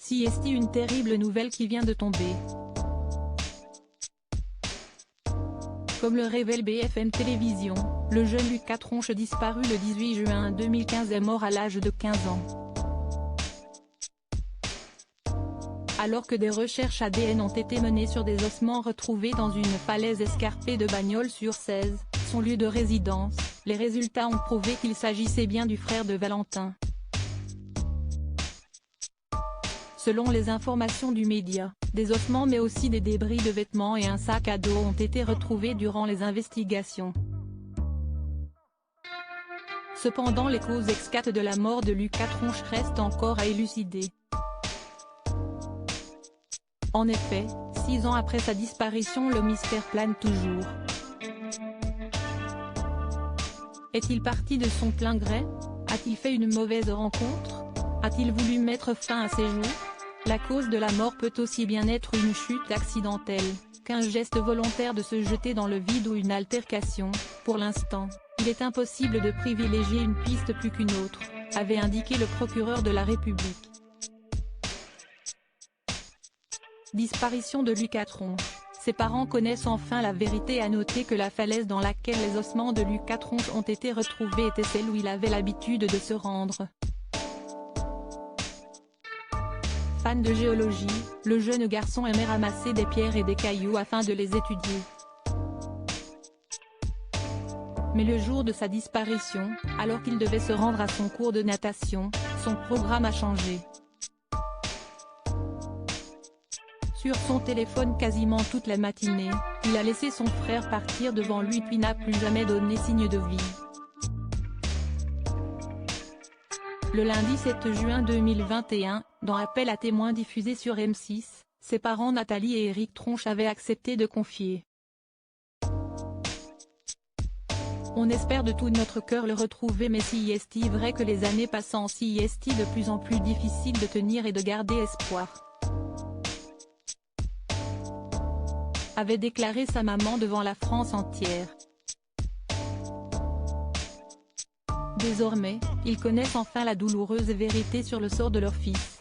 Si est une terrible nouvelle qui vient de tomber. Comme le révèle BFM Télévision, le jeune Lucas Tronche disparu le 18 juin 2015 est mort à l'âge de 15 ans. Alors que des recherches ADN ont été menées sur des ossements retrouvés dans une falaise escarpée de Bagnols-sur-Cèze, son lieu de résidence, les résultats ont prouvé qu'il s'agissait bien du frère de Valentin. Selon les informations du média, des ossements mais aussi des débris de vêtements et un sac à dos ont été retrouvés durant les investigations. Cependant les causes exactes de la mort de Lucas Tronche restent encore à élucider. En effet, 6 ans après sa disparition, le mystère plane toujours. Est-il parti de son plein gré? A-t-il fait une mauvaise rencontre? A-t-il voulu mettre fin à ses jours? La cause de la mort peut aussi bien être une chute accidentelle, qu'un geste volontaire de se jeter dans le vide ou une altercation. Pour l'instant, il est impossible de privilégier une piste plus qu'une autre, avait indiqué le procureur de la République. Disparition de Lucas Tronche. Ses parents connaissent enfin la vérité. À noter que la falaise dans laquelle les ossements de Lucas Tronche ont été retrouvés était celle où il avait l'habitude de se rendre. Fan de géologie, le jeune garçon aimait ramasser des pierres et des cailloux afin de les étudier. Mais le jour de sa disparition, alors qu'il devait se rendre à son cours de natation, son programme a changé. Sur son téléphone quasiment toute la matinée, il a laissé son frère partir devant lui puis n'a plus jamais donné signe de vie. Le lundi 7 juin 2021, dans Appel à témoins diffusé sur M6, ses parents Nathalie et Éric Tronche avaient accepté de confier. On espère de tout notre cœur le retrouver, mais si est vrai que les années passant, si est de plus en plus difficile de tenir et de garder espoir, avait déclaré sa maman devant la France entière. Désormais, ils connaissent enfin la douloureuse vérité sur le sort de leur fils.